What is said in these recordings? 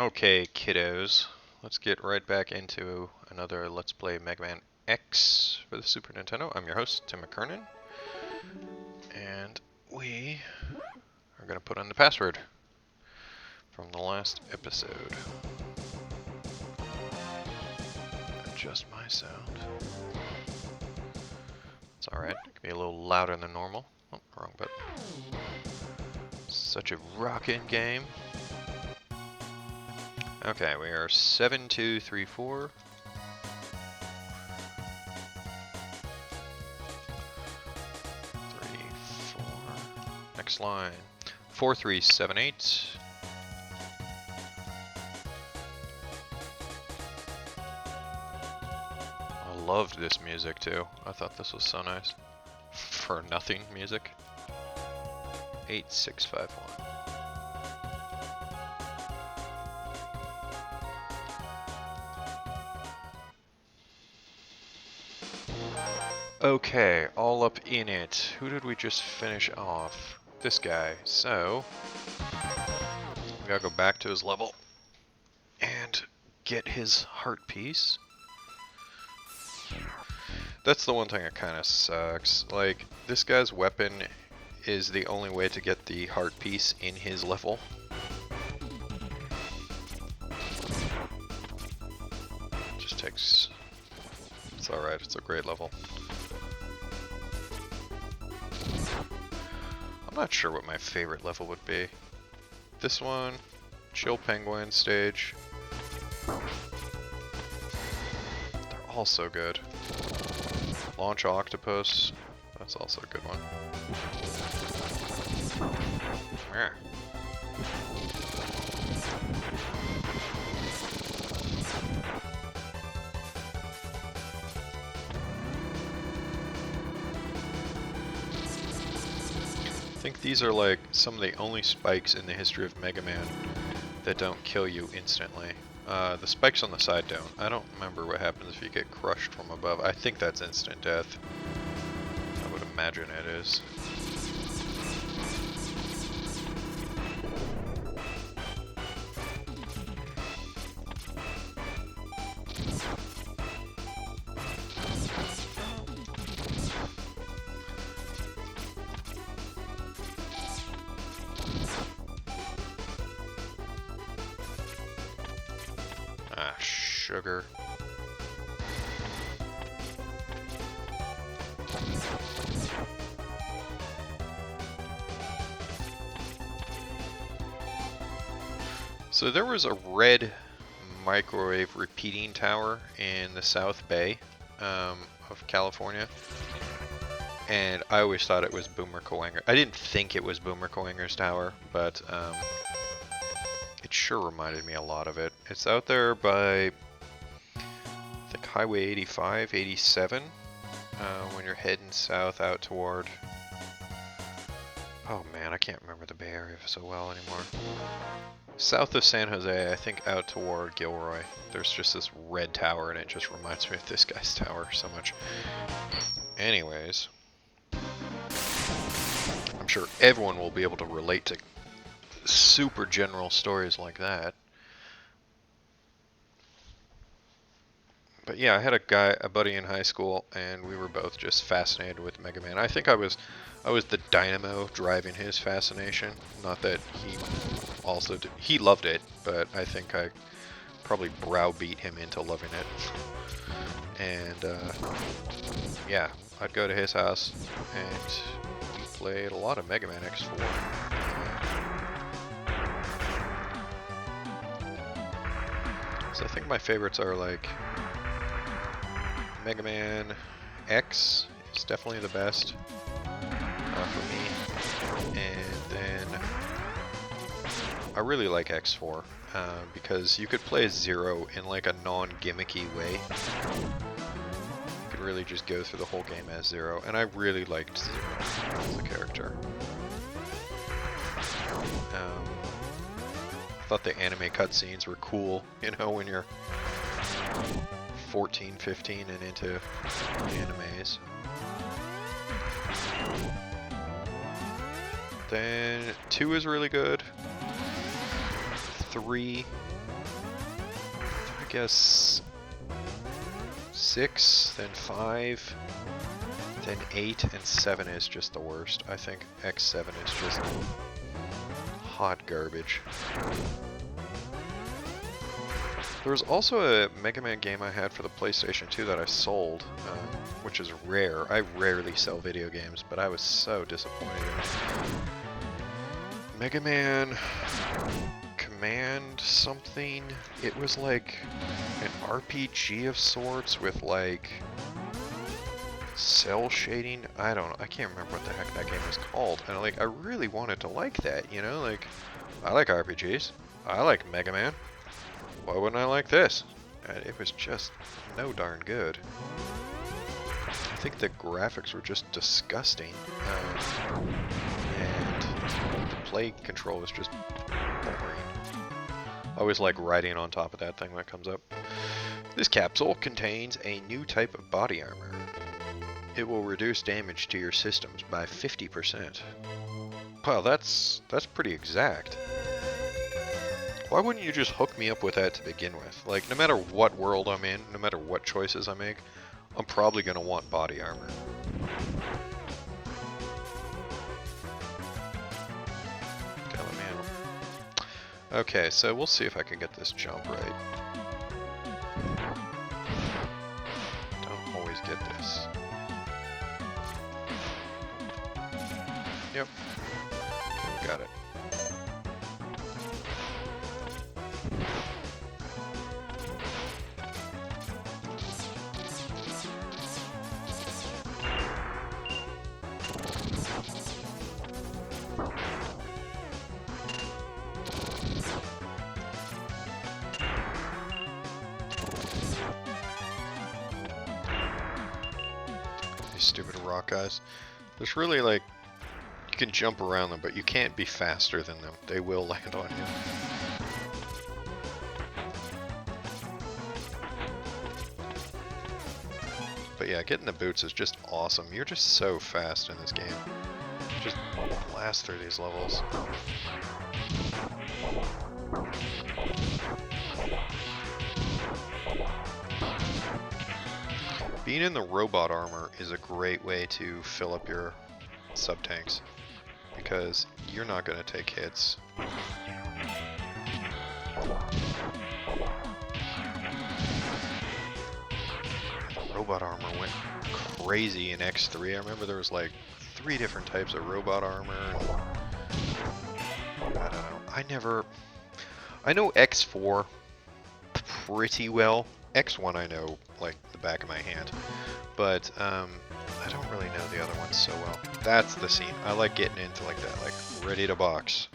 Okay, kiddos, let's get right back into another Let's Play Mega Man X for the Super Nintendo. I'm your host, Tim McKernan, and we are going to put in the password from the last episode. Adjust my sound. It's alright, it can be a little louder than normal. Oh, wrong button. Such a rockin' game. Okay, we are 7-2-3-4. 3-4. Next line. 4-3-7-8. I loved this music too. I thought this was so nice. For nothing music. 8-6-5-1. Okay, all up in it. Who did we just finish off? This guy. So, we gotta go back to his level and get his heart piece. That's the one thing that kind of sucks. Like, this guy's weapon is the only way to get the heart piece in his level. Just takes... It's alright, it's a great level. I'm not sure what my favorite level would be. This one, Chill Penguin stage. They're all so good. Launch Octopus, that's also a good one. Yeah. I think these are like some of the only spikes in the history of Mega Man that don't kill you instantly. The spikes on the side don't. I don't remember what happens if you get crushed from above. I think that's instant death. I would imagine it is. Ah, sugar. So there was a red microwave repeating tower in the South Bay of California, and I always thought it was Boomer Kuwanger. I didn't think it was Boomer Kuwanger's tower, but it sure reminded me a lot of it. It's out there by, I think, Highway 85, 87, when you're heading south out toward... Oh man, I can't remember the Bay Area so well anymore. South of San Jose, I think out toward Gilroy. There's just this red tower and it just reminds me of this guy's tower so much. Anyways, I'm sure everyone will be able to relate to super general stories like that. But yeah, I had a buddy in high school, and we were both just fascinated with Mega Man. I think I was the dynamo driving his fascination. Not that he also did. He loved it, but I think I probably browbeat him into loving it. And yeah, I'd go to his house, and we played a lot of Mega Man X4. So I think my favorites are like Mega Man X is definitely the best for me, and then I really like X4 because you could play as Zero in like a non-gimmicky way. You could really just go through the whole game as Zero, and I really liked Zero as a character. I thought the anime cutscenes were cool, you know, when you're 14, 15 and into animes. Then 2 is really good. 3, I guess 6, then 5, then 8, and 7 is just the worst. I think X7 is just hot garbage. There was also a Mega Man game I had for the PlayStation 2 that I sold, which is rare. I rarely sell video games, but I was so disappointed in it. Mega Man Command something. It was like an RPG of sorts with like cell shading. I don't know. I can't remember what the heck that game was called. And like, I really wanted to like that, you know? Like, I like RPGs. I like Mega Man. Why wouldn't I like this? And it was just no darn good. I think the graphics were just disgusting. And the play control was just boring. I always like riding on top of that thing when it comes up. This capsule contains a new type of body armor. It will reduce damage to your systems by 50%. Wow, that's pretty exact. Why wouldn't you just hook me up with that to begin with? Like, no matter what world I'm in, no matter what choices I make, I'm probably going to want body armor. Okay, so we'll see if I can get this jump right. Don't always get this. Yep. Got it. Stupid rock guys. There's really like, you can jump around them, but you can't be faster than them. They will land on you. But yeah, getting the boots is just awesome. You're just so fast in this game. Just blast through these levels. Being in the robot armor is a great way to fill up your sub-tanks, because you're not going to take hits. Robot armor went crazy in X3. I remember there was like 3 different types of robot armor. And I don't know. I know X4 pretty well. X1 I know like the back of my hand, but I don't really know the other ones so well. That's the scene. I like getting into like that, like ready to box.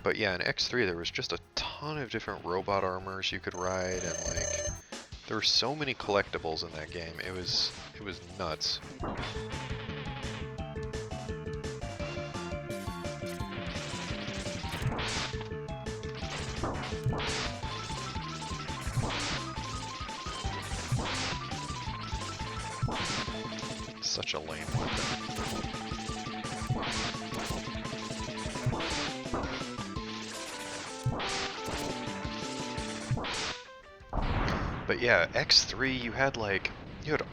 But yeah, in X3 there was just a ton of different robot armors you could ride, and like there were so many collectibles in that game. It was nuts. Such a lame weapon. But yeah, X3 you had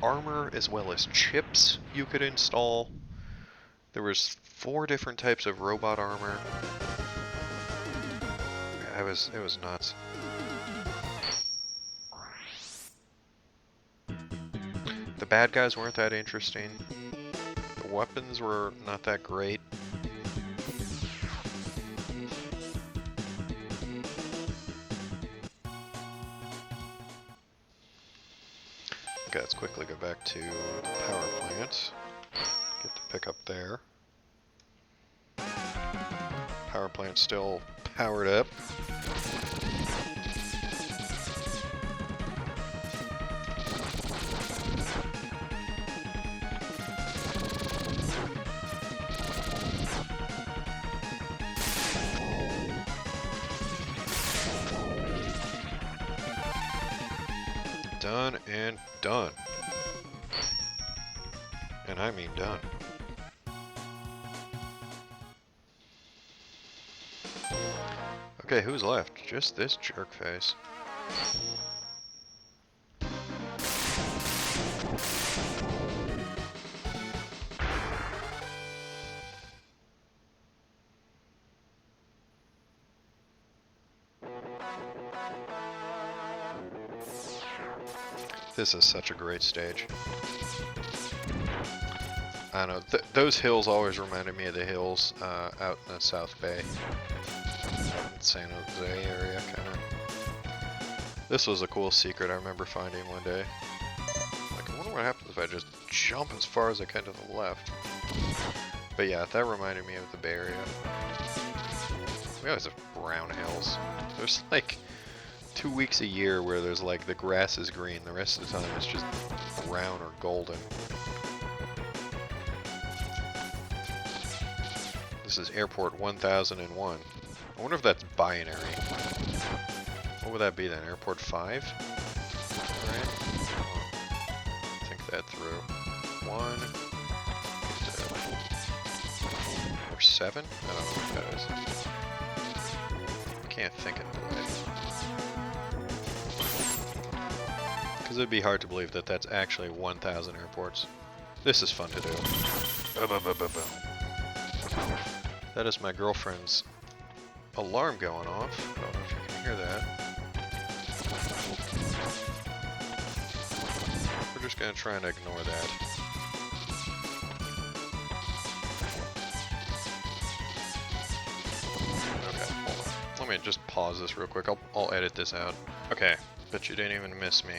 armor as well as chips you could install. There was 4 different types of robot armor. It was nuts. The bad guys weren't that interesting. The weapons were not that great. Okay, let's quickly go back to the power plant. Get the pickup there. Power plant still powered up. Done and done. And I mean done. Okay, who's left? Just this jerk face. This is such a great stage. I don't know, those hills always reminded me of the hills out in the South Bay. San Jose area, kind of. This was a cool secret I remember finding one day. Like, I wonder what happens if I just jump as far as I can to the left. But yeah, that reminded me of the Bay Area. We always have brown hills. There's like 2 weeks a year where there's like the grass is green, the rest of the time it's just brown or golden. This is Airport 1001. I wonder if that's binary. What would that be then? Airport 5? Right? Think that through. 1. Or 7? I don't know what that is. I can't think of it. Because it'd be hard to believe that that's actually 1,000 airports. This is fun to do. That is my girlfriend's alarm going off. I don't know if you can hear that. We're just going to try and ignore that. Okay, hold on. Let me just pause this real quick. I'll edit this out. Okay, but you didn't even miss me.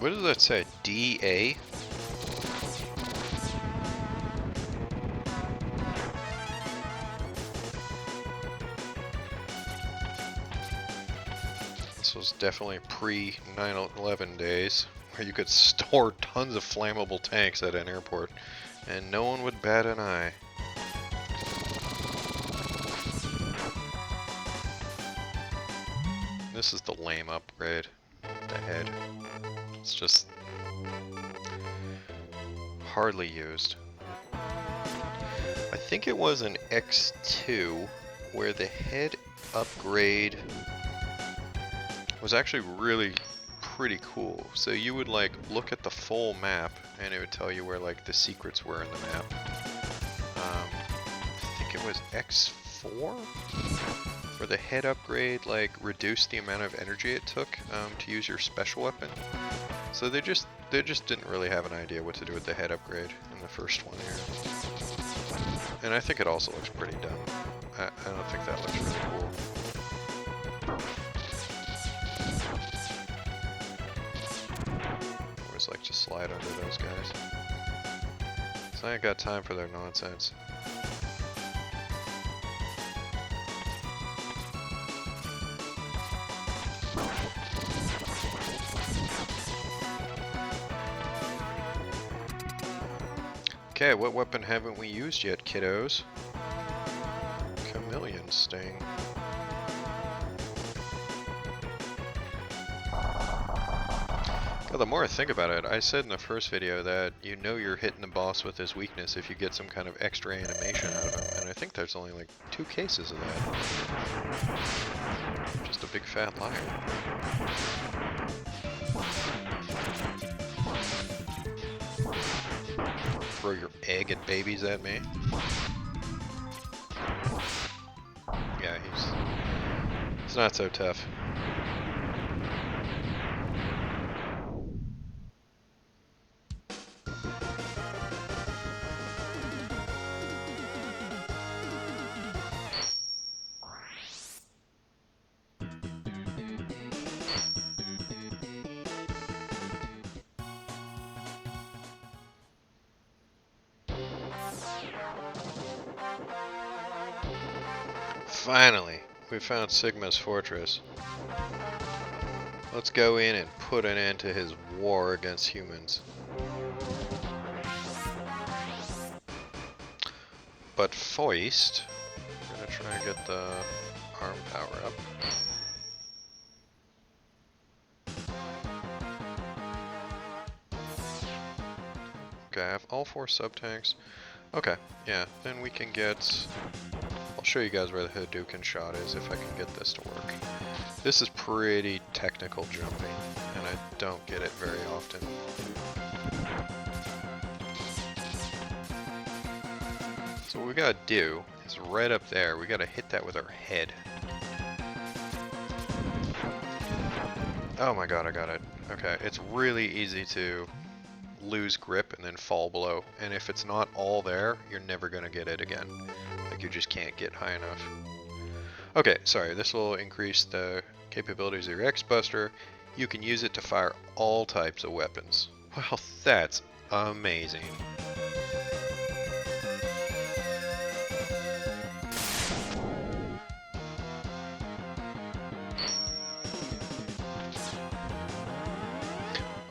What does that say? DA? This was definitely pre-9/11 days, where you could store tons of flammable tanks at an airport, and no one would bat an eye. This is the lame upgrade. The head. It's just hardly used. I think it was an X2 where the head upgrade was actually really pretty cool. So you would like look at the full map and it would tell you where like the secrets were in the map. I think it was X4 where the head upgrade like reduced the amount of energy it took to use your special weapon. So they just didn't really have an idea what to do with the head upgrade in the first one here. And I think it also looks pretty dumb. I don't think that looks really cool. I always like to slide under those guys. So I ain't got time for their nonsense. Okay, what weapon haven't we used yet, kiddos? Chameleon Sting. God, the more I think about it, I said in the first video that you know you're hitting the boss with his weakness if you get some kind of extra animation out of him, and I think there's only like 2 cases of that. Just a big fat liar. Throw your egg and babies at me. Yeah, he's not so tough. Finally, we found Sigma's fortress. Let's go in and put an end to his war against humans. But Foist, we're gonna try and get the arm power up. Okay, I have all 4 sub-tanks. Okay, yeah, then we can get... I'll show you guys where the Hadouken shot is if I can get this to work. This is pretty technical jumping, and I don't get it very often. So what we gotta do is right up there, we gotta hit that with our head. Oh my god, I got it. Okay, it's really easy to lose grip and then fall below, and if it's not all there, you're never gonna get it again. Like, you just can't get high enough. Okay, sorry, this will increase the capabilities of your X-Buster. You can use it to fire all types of weapons. Well, that's amazing.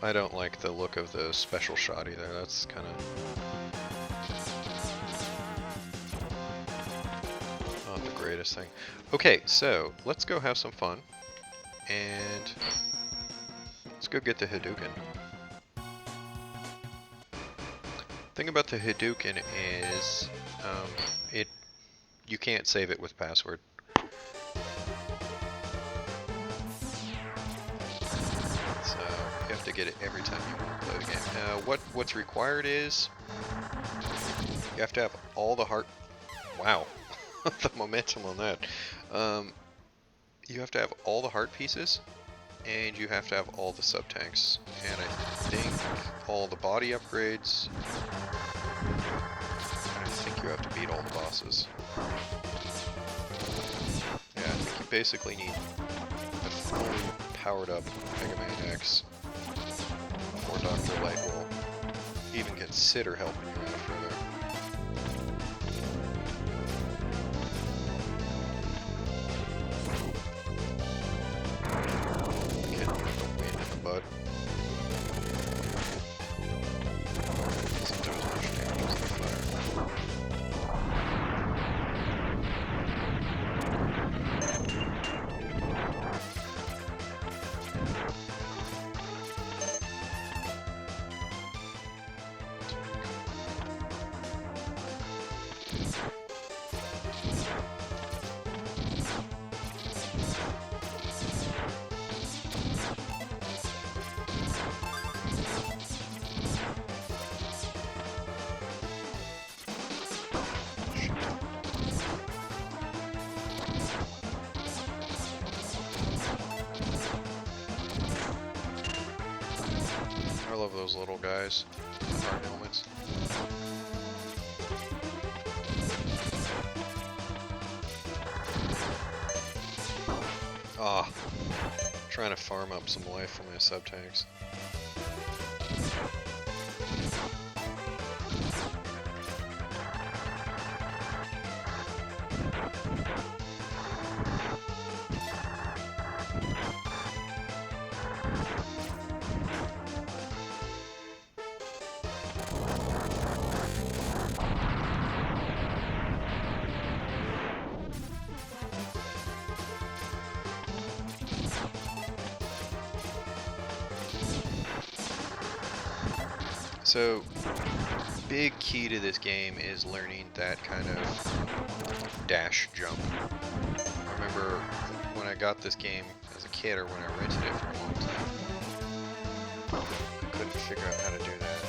I don't like the look of the special shot either. That's kind of not the greatest thing. Okay, so let's go have some fun, and let's go get the Hadouken. Thing about the Hadouken is you can't save it with password. You have to get it every time you want to play the game. What's required is you have to have all the heart. Wow, the momentum on that. You have to have all the heart pieces, and you have to have all the sub tanks, and I think all the body upgrades. And I think you have to beat all the bosses. Yeah, I think you basically need a fully powered up Megaman X. Or Dr. Light will even consider helping you out further. Get me in the butt. Sometimes I should use the fire. I love those little guys with hard helmets. Ah, trying to farm up some life for my sub tanks. So, big key to this game is learning that kind of dash jump. I remember when I got this game as a kid, or when I rented it for a long time, I couldn't figure out how to do that.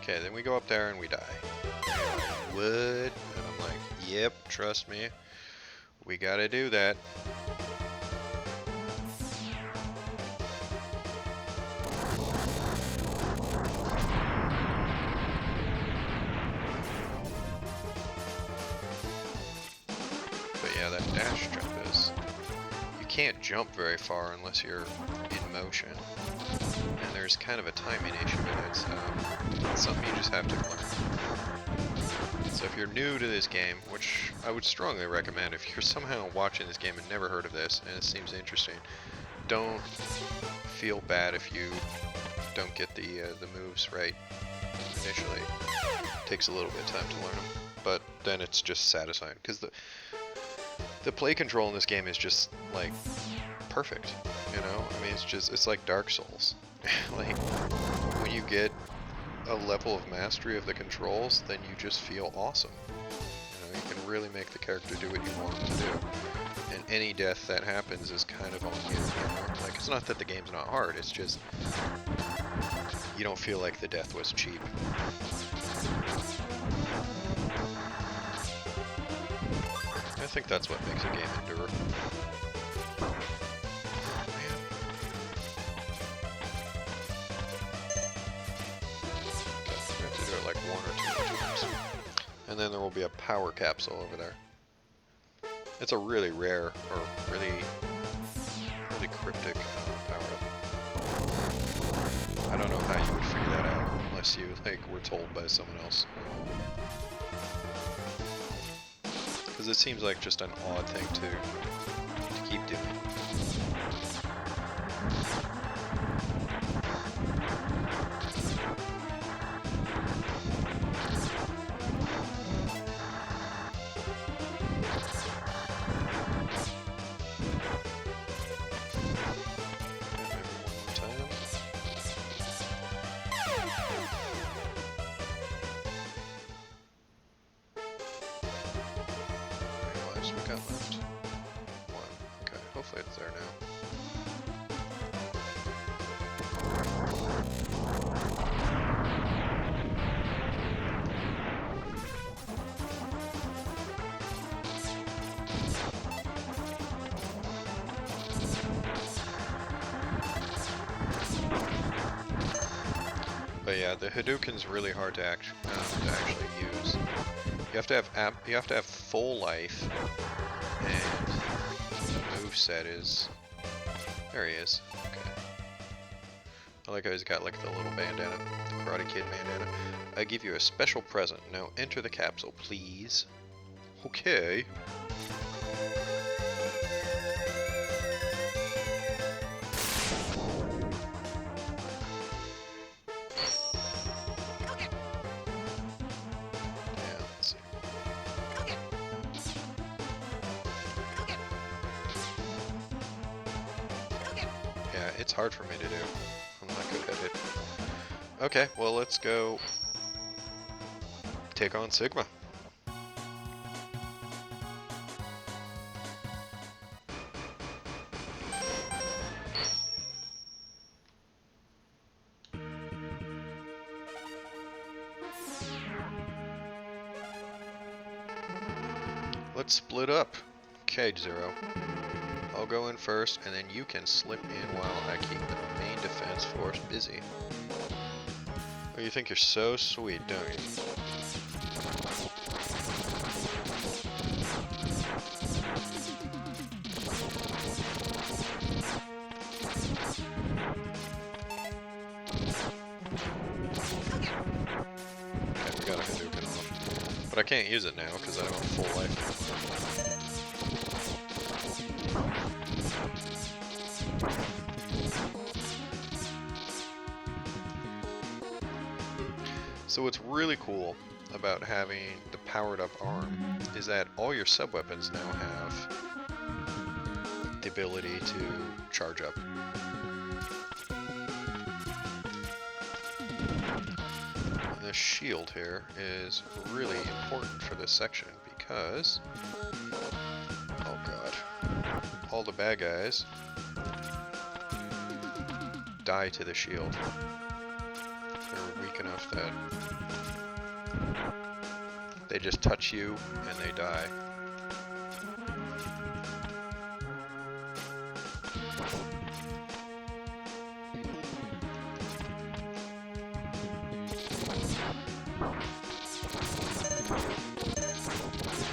Okay, then we go up there and we die. What? And I'm like, yep, trust me, we gotta do that. Yeah, that dash jump is... You can't jump very far unless you're in motion. And there's kind of a timing issue with it, so it's something you just have to learn. So if you're new to this game, which I would strongly recommend, if you're somehow watching this game and never heard of this, and it seems interesting, don't feel bad if you don't get the moves right initially. It takes a little bit of time to learn them, but then it's just satisfying because the play control in this game is just like perfect. You know, I mean, it's like Dark Souls. Like when you get a level of mastery of the controls, then you just feel awesome. You know, you can really make the character do what you want him to do. And any death that happens is kind of on you, you know? Like, it's not that the game's not hard, it's just you don't feel like the death was cheap. I think that's what makes a game endure. Like 1 or 2 times. And then there will be a power capsule over there. It's a really rare, or really cryptic power-up. I don't know how you would figure that out, unless you, like, were told by someone else. Because it seems like just an odd thing to keep doing. We got left 1. Okay, hopefully it's there now. But yeah, the Hadouken's really hard to actually use. You have to have full life, and the moveset is... There he is. Okay. I like how he's got like the little bandana, the Karate Kid bandana. I give you a special present. Now enter the capsule, please. Okay. It's hard for me to do. I'm not good at it. Okay, well let's go take on Sigma. Let's split up. Okay, Zero. I'll go in first, and then you can slip in while I keep the main defense force busy. Oh, you think you're so sweet, don't you? Okay, we got a Hadouken off. But I can't use it now, because I don't have full life. So what's really cool about having the powered up arm is that all your sub-weapons now have the ability to charge up. And this shield here is really important for this section because, oh god, all the bad guys die to the shield. They're weak enough that they just touch you and they die.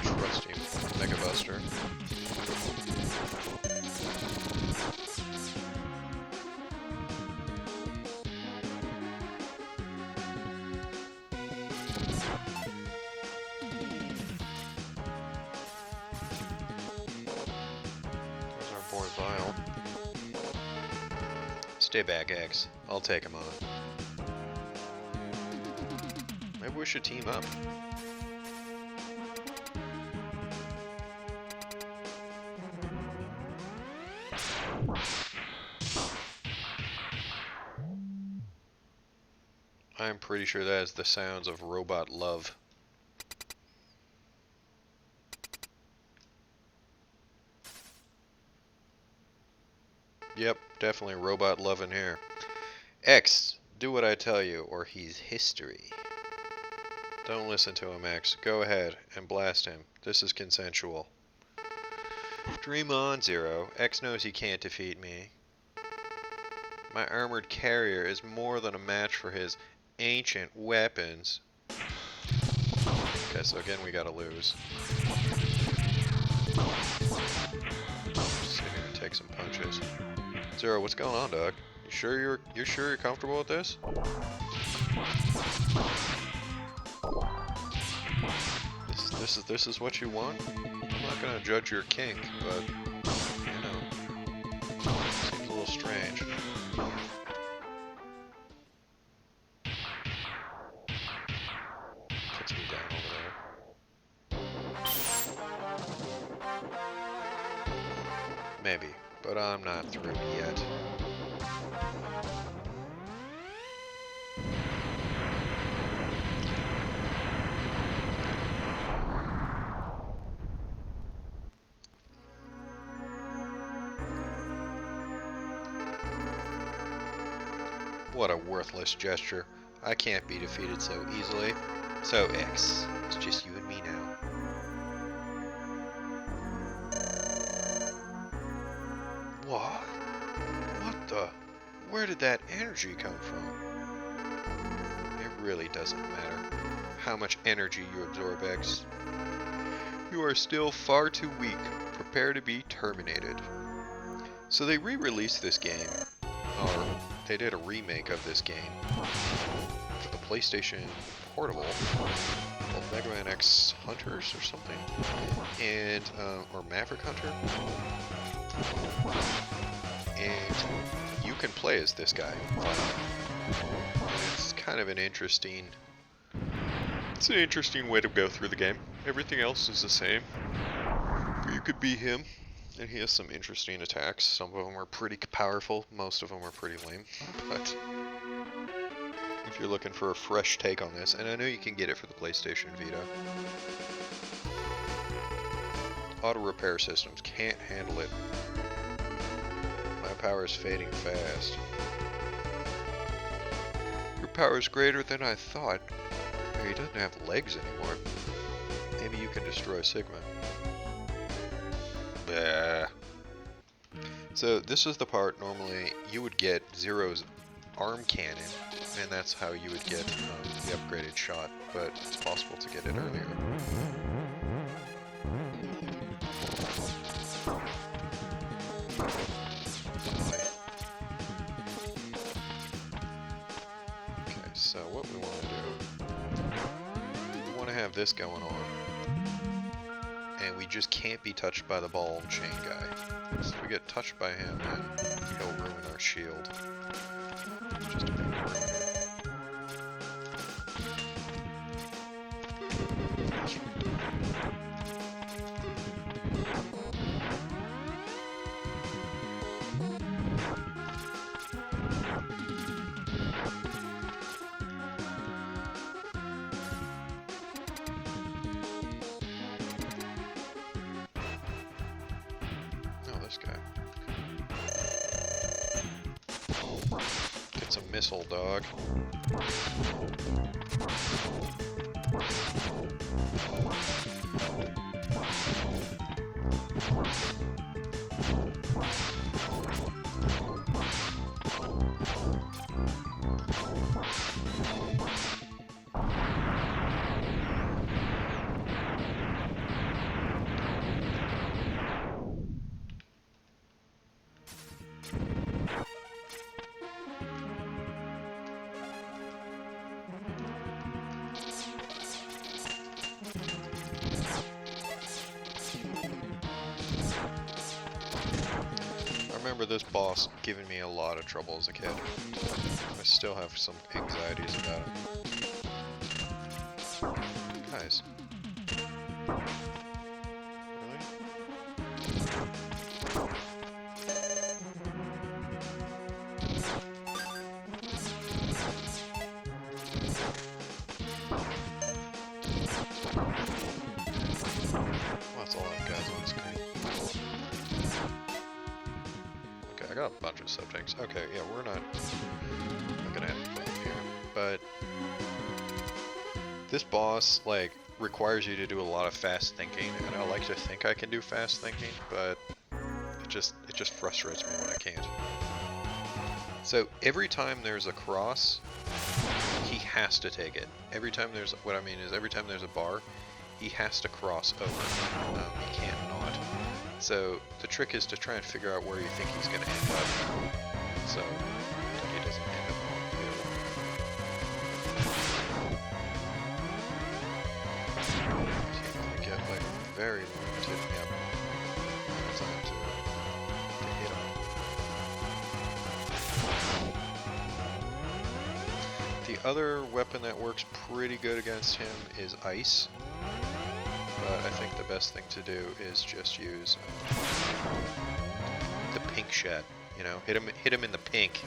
Trusty Mega Buster. Stay back, X. I'll take him on. Maybe we should team up. I'm pretty sure that is the sounds of robot love. Yep, definitely robot love in here. X, do what I tell you, or he's history. Don't listen to him, X. Go ahead and blast him. This is consensual. Dream on, Zero. X knows he can't defeat me. My armored carrier is more than a match for his ancient weapons. Okay, so again we gotta lose. Just gonna take some punches. Zero, what's going on, dog? You sure you're comfortable with this? This is what you want? I'm not gonna judge your kink, but you know, seems a little strange. Puts me down over there. Maybe, but I'm not through yet. What a worthless gesture. I can't be defeated so easily. So X, it's just you and me now. What? What the? Where did that energy come from? It really doesn't matter how much energy you absorb, X. You are still far too weak. Prepare to be terminated. So they re-released this game, or they did a remake of this game for the PlayStation Portable called Megaman X Hunters or something, and or Maverick Hunter, and you can play as this guy. It's kind of an interesting. It's an interesting way to go through the game. Everything else is the same. You could be him. And he has some interesting attacks. Some of them are pretty powerful, most of them are pretty lame. But if you're looking for a fresh take on this, and I know you can get it for the PlayStation Vita. Auto repair systems can't handle it. My power is fading fast. Your power is greater than I thought. He doesn't have legs anymore. Maybe you can destroy Sigma. So this is the part normally you would get Zero's arm cannon, and that's how you would get the upgraded shot, but it's possible to get it earlier. Okay, so what we want to do, we want to have this going on. And we just can't be touched by the ball and chain guy. So if we get touched by him, then he'll ruin our shield. Just a bit missile, dog. remember this boss giving me a lot of trouble as a kid. I still have some anxieties about it. Guys. Really? Well, that's all I've got on the screen. Okay, I got a bunch of subjects. Okay, yeah, we're not gonna have fun here. But this boss, like, requires you to do a lot of fast thinking, and I like to think I can do fast thinking, but it just frustrates me when I can't. So every time there's a cross, he has to take it. Every time there's, what I mean is every time there's a bar, he has to cross over. He can't not. So the trick is to try and figure out where you think he's going to end up, so that he doesn't end up on you. You get like very limited time to hit him. The other weapon that works pretty good against him is ice. But I think the best thing to do is just use the pink shot. You know, hit him in the pink.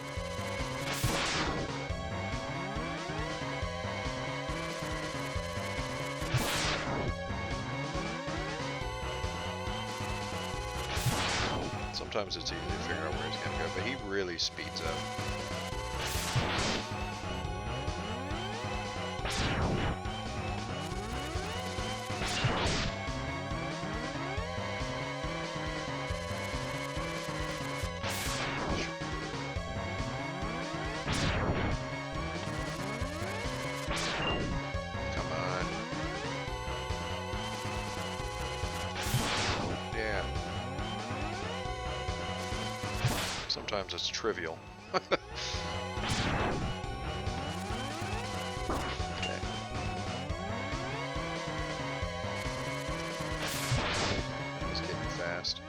Sometimes it's easy to figure out where he's gonna go, but he really speeds up. Sometimes it's trivial. Okay. He's getting fast.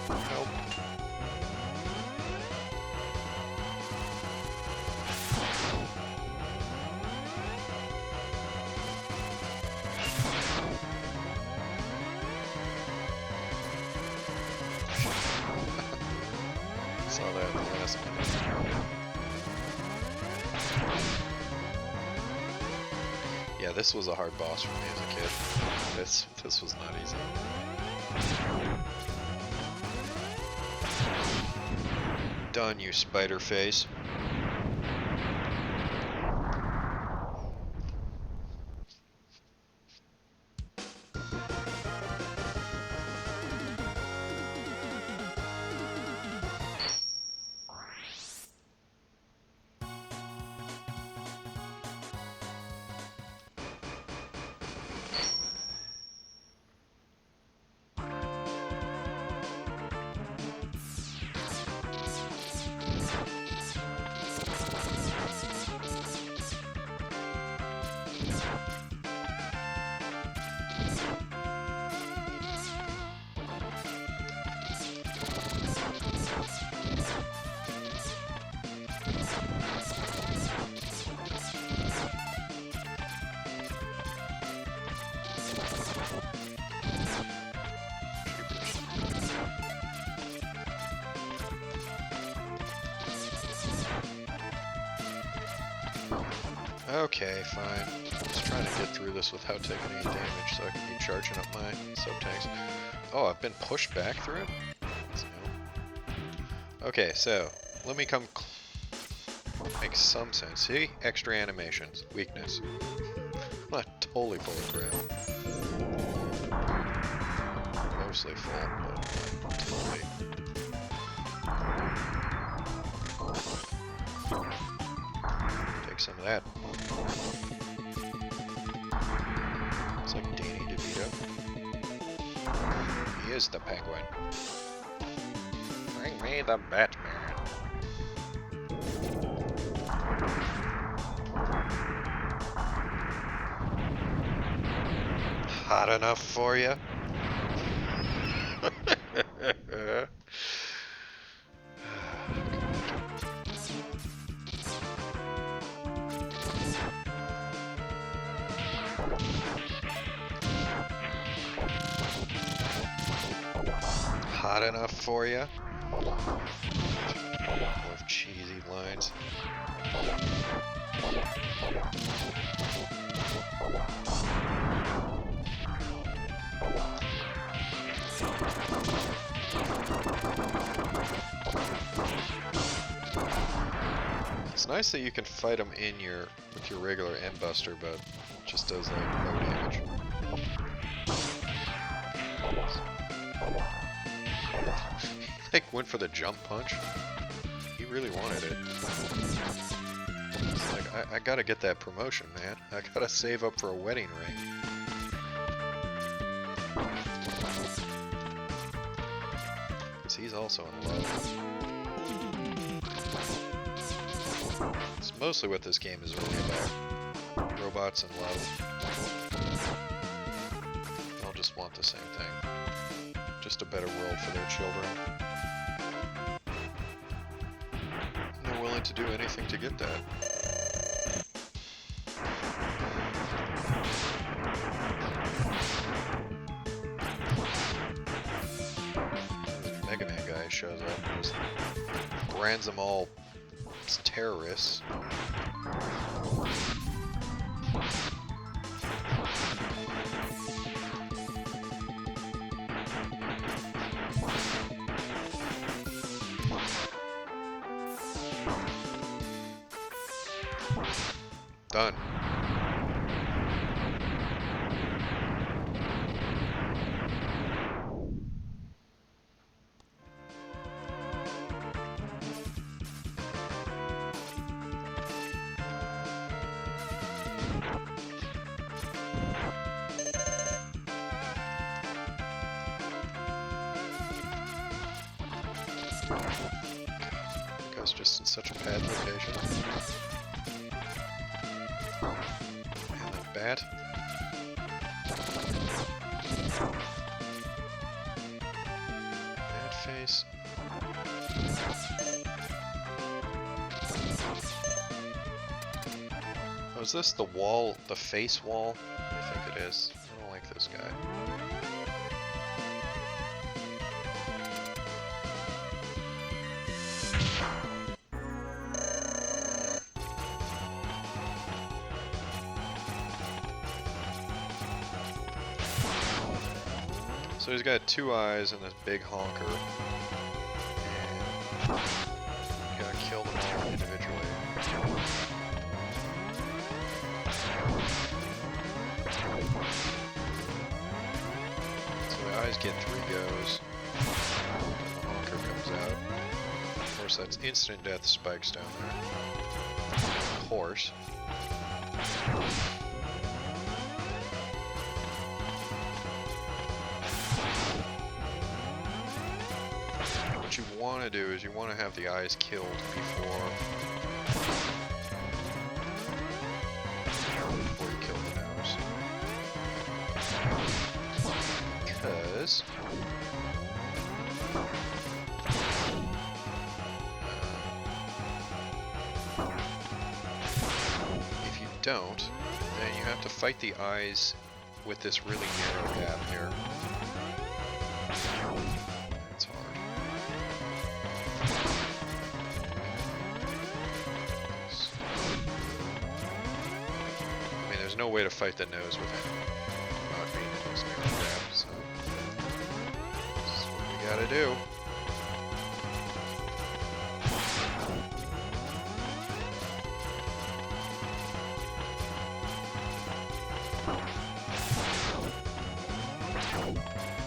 Help. Saw that in the last minute. Yeah, this was a hard boss for me as a kid. This was not easy. Done, you spider face. Okay, fine. Just trying to get through this without taking any damage so I can keep charging up my sub-tanks. Oh, I've been pushed back through it? Okay, so, let me come... Makes some sense. See? Extra animations. Weakness. I'm totally full of crap. Mostly full, but totally... Take some of that. It's like Danny DeVito. He is the Penguin. Bring me the Batman. Hot enough for you? Hot enough for you? More cheesy lines. It's nice that you can fight them with your regular M-Buster, but it just does like no damage. Like went for the jump punch. He really wanted it. It's like I gotta get that promotion, man. I gotta save up for a wedding ring. Cause he's also in love. It's mostly what this game is really about. Robots and love. They all just want the same thing. Just a better world for their children. And they're willing to do anything to get that. The Megaman guy shows up and just brands them all as terrorists. Done. Guy's just in such a bad location. And that bat. Bad face. Oh, is this the wall, the face wall? I think it is. I don't like this guy. So he's got two eyes and this big honker. And you gotta kill them all individually. So the eyes get 3 goes. And the honker comes out. Of course, that's instant death spikes down there. Of course. What you want to do is you want to have the eyes killed before you kill the nose. Because if you don't, then you have to fight the eyes with this really narrow gap here. It's hard. I mean, there's no way to fight the nose with it not being in this narrow gap, so this is what we gotta do.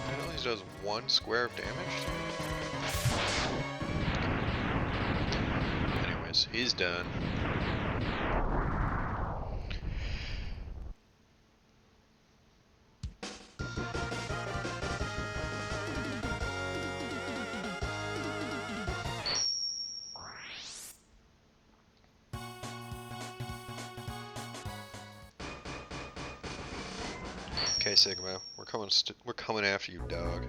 It only does 1 square of damage. Anyways, he's done. Okay, Sigma, we're coming after you, dog.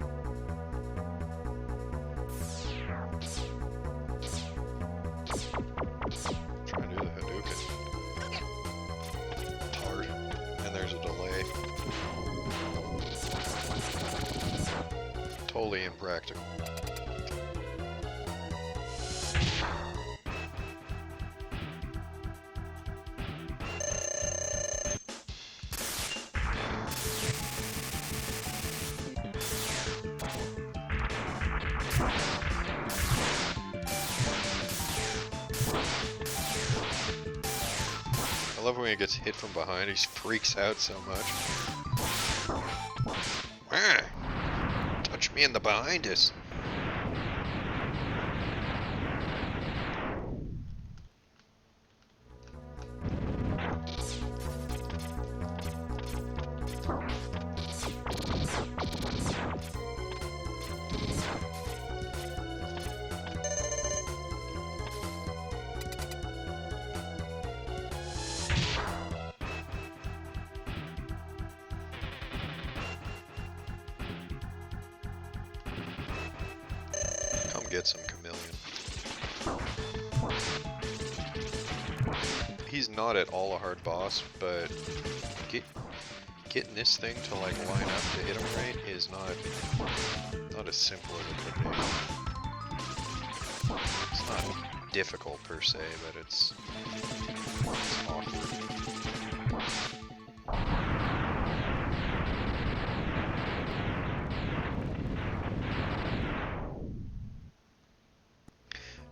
Trying to do the Hadouken. It's hard, and there's a delay. Totally impractical. I love when he gets hit from behind, he freaks out so much. Ah, touch me in the behindus. Come get some Chameleon. He's not at all a hard boss, but getting this thing to like line up to hit him right is not as simple as it could be. It's not difficult per se, but it's awkward.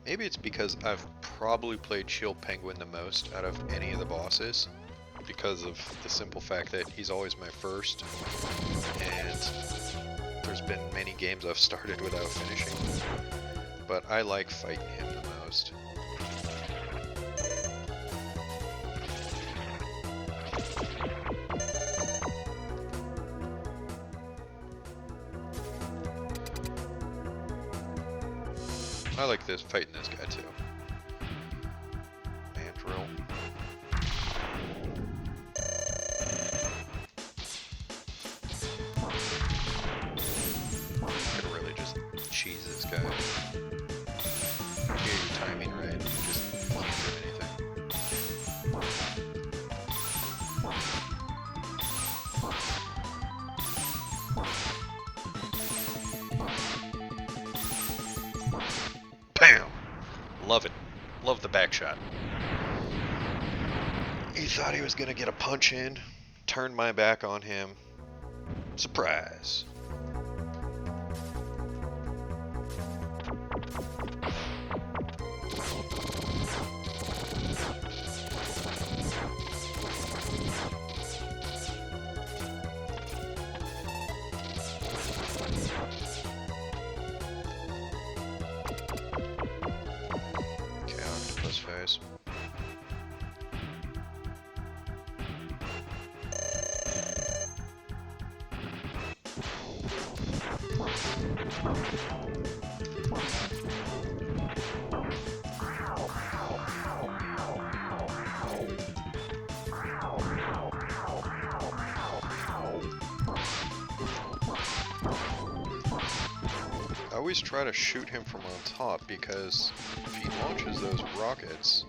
Maybe it's because I've probably played Shield Penguin the most out of any of the bosses, because of the simple fact that he's always my first, and there's been many games I've started without finishing, but I like fighting him the most. I like this fighting this guy too. Mandrill. I could really just cheese this guy. Get your timing right. Just can't do anything. Bam! Love it. Love the back shot. He thought he was gonna get a punch in. Turned my back on him. Surprise. Face. I always try to shoot him from on top because if he launches those rockets,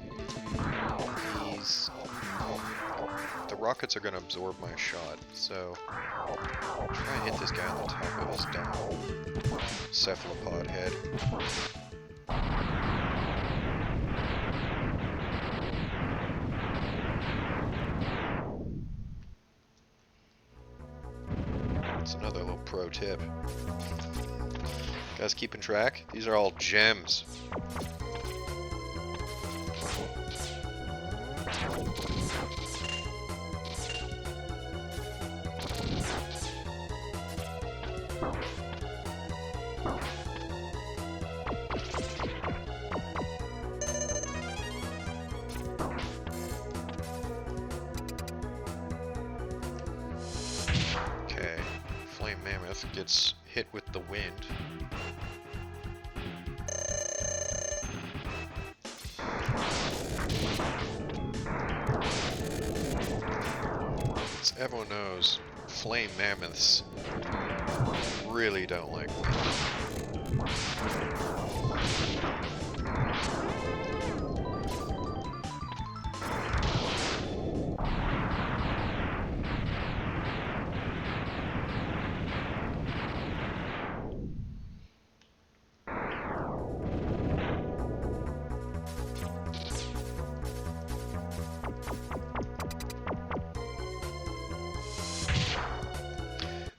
the rockets are going to absorb my shot, so try and hit this guy on the top of his dumb cephalopod head. That's another little pro tip. Guys keeping track? These are all gems. Okay, Flame Mammoth gets hit with the wind. Everyone knows flame mammoths really don't like wind.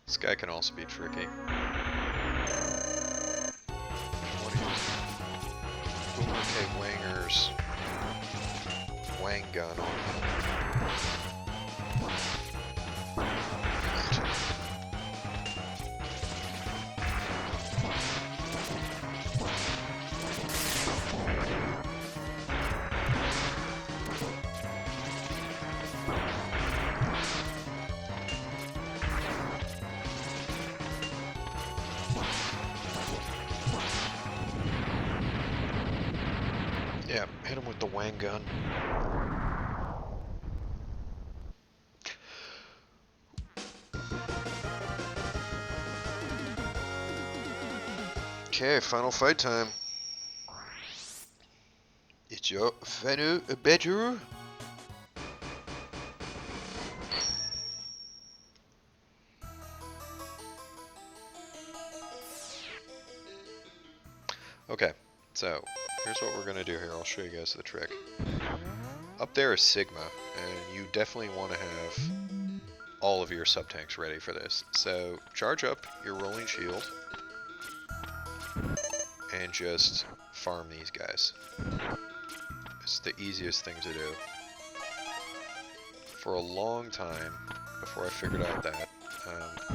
This guy can also be tricky. What do you... Ooh, okay, Wanger's Wang gun on him. Yeah, hit him with the Wang gun. Okay, final fight time. It's your final battle. Okay, so here's what we're gonna do here. I'll show you guys the trick. Up there is Sigma, and you definitely want to have all of your sub-tanks ready for this. So charge up your rolling shield and just farm these guys. It's the easiest thing to do. For a long time, before I figured out that,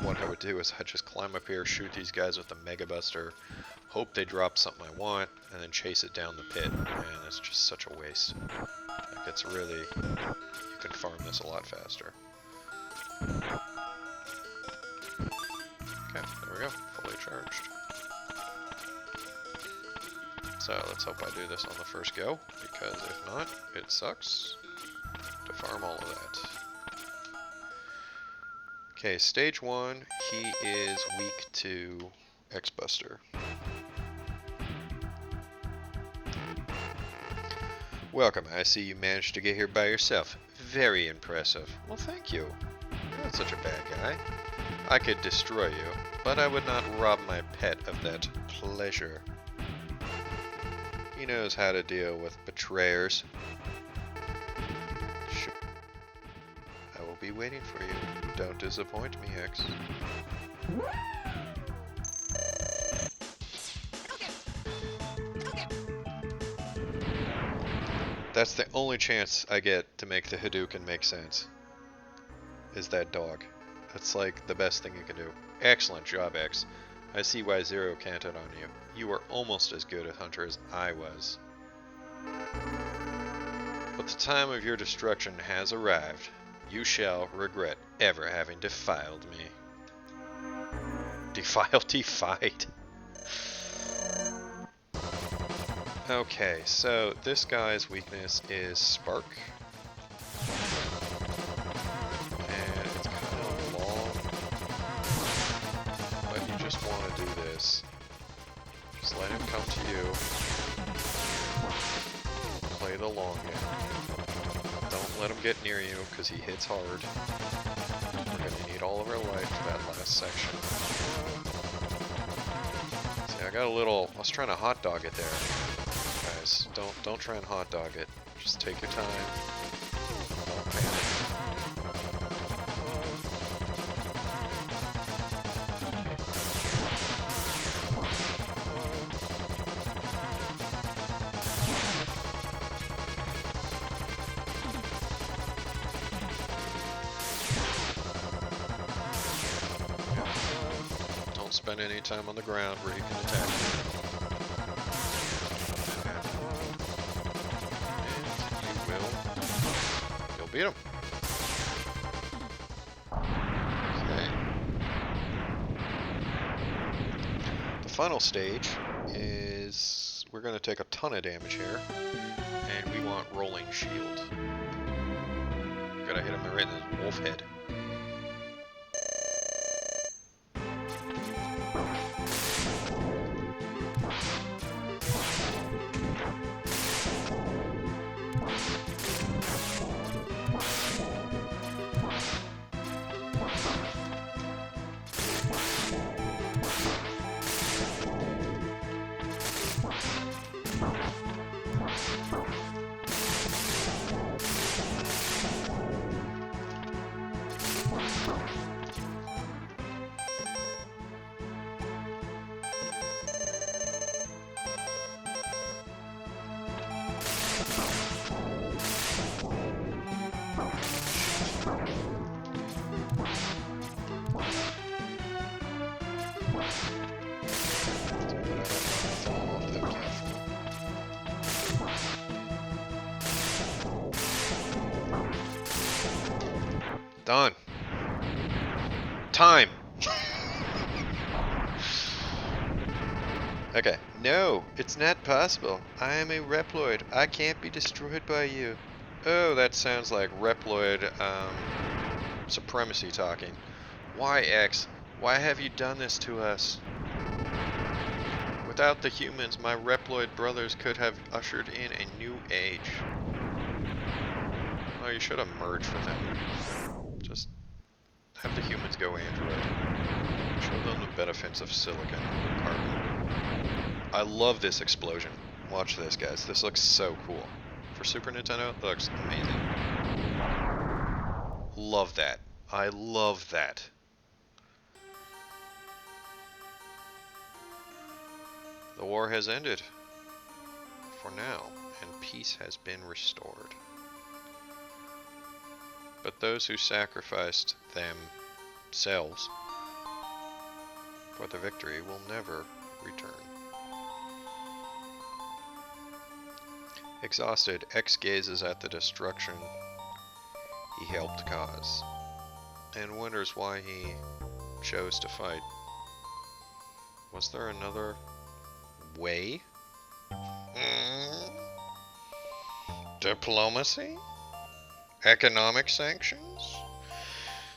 what I would do is I'd just climb up here, shoot these guys with the Mega Buster, hope they drop something I want, and then chase it down the pit. And it's just such a waste. Like, it's really... you can farm this a lot faster. Okay, there we go. Fully charged. So let's hope I do this on the first go, because if not, it sucks to farm all of that. Okay, stage 1, he is weak to X-Buster. Welcome, I see you managed to get here by yourself. Very impressive. Well, thank you. You're not such a bad guy. I could destroy you, but I would not rob my pet of that pleasure. He knows how to deal with betrayers. Sure. I will be waiting for you. Don't disappoint me, X. That's the only chance I get to make the Hadouken make sense. Is that dog. That's like the best thing you can do. Excellent job, X. I see why Zero counted on you. You were almost as good a hunter as I was. But the time of your destruction has arrived. You shall regret ever having defiled me. Defied. Okay, so this guy's weakness is Spark. And it's kind of long. But you just want to do this. Just let him come to you. Play the long game. Don't let him get near you, because he hits hard. We're going to need all of our life for that last section. See, I got a little... I was trying to hot dog it there. Guys, don't try and hot dog it. Just take your time. Don't panic. Don't spend any time on the ground where you can attack. Beat him. Okay. The final stage is we're going to take a ton of damage here, and we want rolling shield. Gotta hit him right in the wolf head. Done. Time! Okay. No, it's not possible. I am a Reploid. I can't be destroyed by you. Oh, that sounds like Reploid, supremacy talking. Why, X? Why have you done this to us? Without the humans, my Reploid brothers could have ushered in a new age. Oh, you should have merged with them. Just have the humans go Android. Show them the benefits of silicon or carbon. I love this explosion. Watch this, guys. This looks so cool. For Super Nintendo, it looks amazing. Love that. I love that. The war has ended. For now, and peace has been restored. But those who sacrificed themselves for the victory will never return. Exhausted, X gazes at the destruction he helped cause, and wonders why he chose to fight. Was there another way? Diplomacy? Economic sanctions?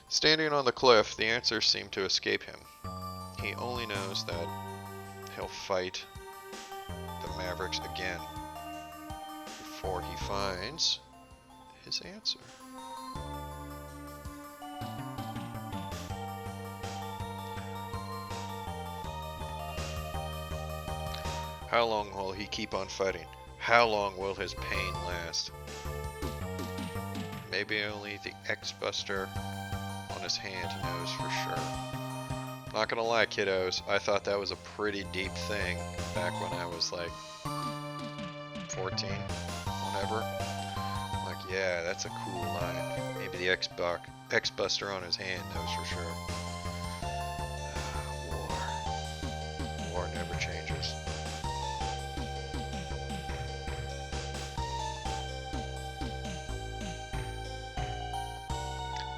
Standing on the cliff, the answers seem to escape him. He only knows that he'll fight the Mavericks again before he finds his answer. How long will he keep on fighting? How long will his pain last? Maybe only the X-Buster on his hand knows for sure. Not gonna lie, kiddos, I thought that was a pretty deep thing back when I was like 14, whatever. Like, yeah, that's a cool line. Maybe the X-Buster on his hand knows for sure. War never changes.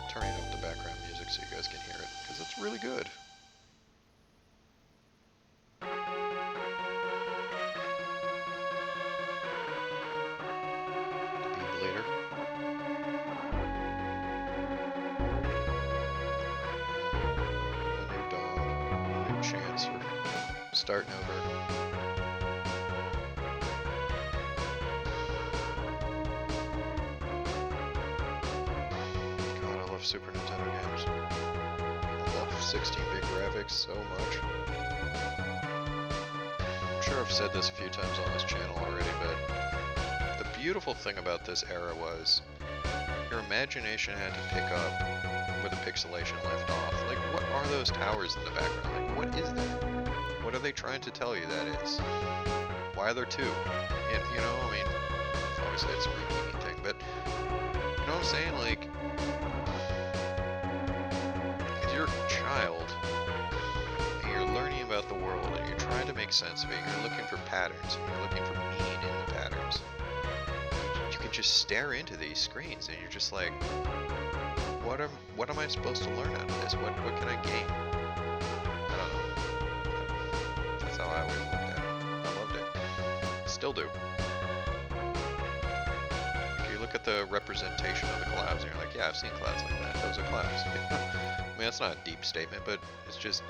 Turning up the background music so you guys can hear it, because it's really good. Starting over. God, I love Super Nintendo games. I love 16-bit graphics so much. I'm sure I've said this a few times on this channel already, but the beautiful thing about this era was your imagination had to pick up where the pixelation left off. Like, what are those towers in the background? Like, what is that? What are they trying to tell you that is? Why are there two? You know, I mean, obviously it's a repeating thing, but you know what I'm saying? Like, if you're a child and you're learning about the world and you're trying to make sense of it, you're looking for patterns, and you're looking for meaning in the patterns, you can just stare into these screens and you're just like, what am I supposed to learn out of this? What can I gain? I always looked at it. I loved it. Still do. Like, you look at the representation of the clouds and you're like, yeah, I've seen clouds like that. Those are clouds. I mean, that's not a deep statement, but it's just...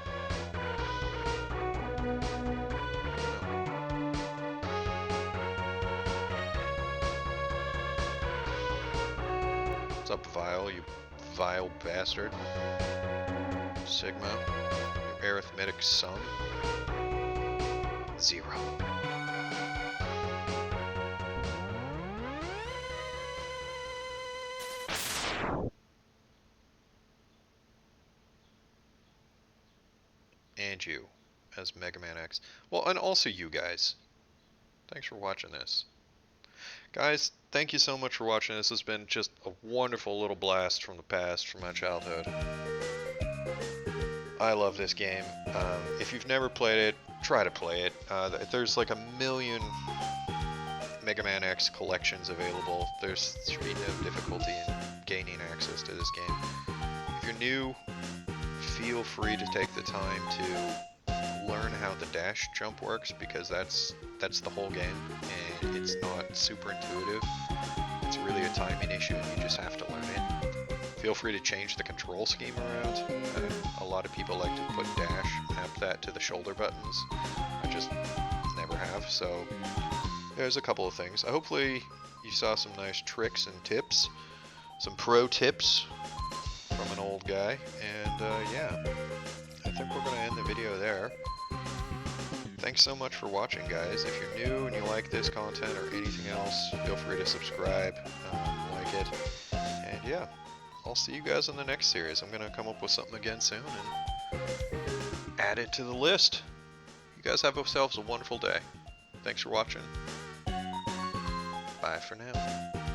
What's up, Vile, you vile bastard? Sigma, your arithmetic sum. 0. And you, as Megaman X. Well, and also you guys. Thanks for watching this. Guys, thank you so much for watching this. This has been just a wonderful little blast from the past, from my childhood. I love this game. If you've never played it, try to play it. There's like 1 million Mega Man X collections available. There's 3 no difficulty and gaining access to this game. If you're new, feel free to take the time to learn how the dash jump works, because that's the whole game, and it's not super intuitive. It's really a timing issue, and you just have to learn it. Feel free to change the control scheme around. A lot of people like to put dash, map that to the shoulder buttons. I just never have, so there's a couple of things. Hopefully you saw some nice tricks and tips, some pro tips from an old guy, and yeah, I think we're going to end the video there. Thanks so much for watching, guys. If you're new and you like this content or anything else, feel free to subscribe, like it, and yeah, I'll see you guys in the next series. I'm going to come up with something again soon and add it to the list. You guys have yourselves a wonderful day. Thanks for watching. Bye for now.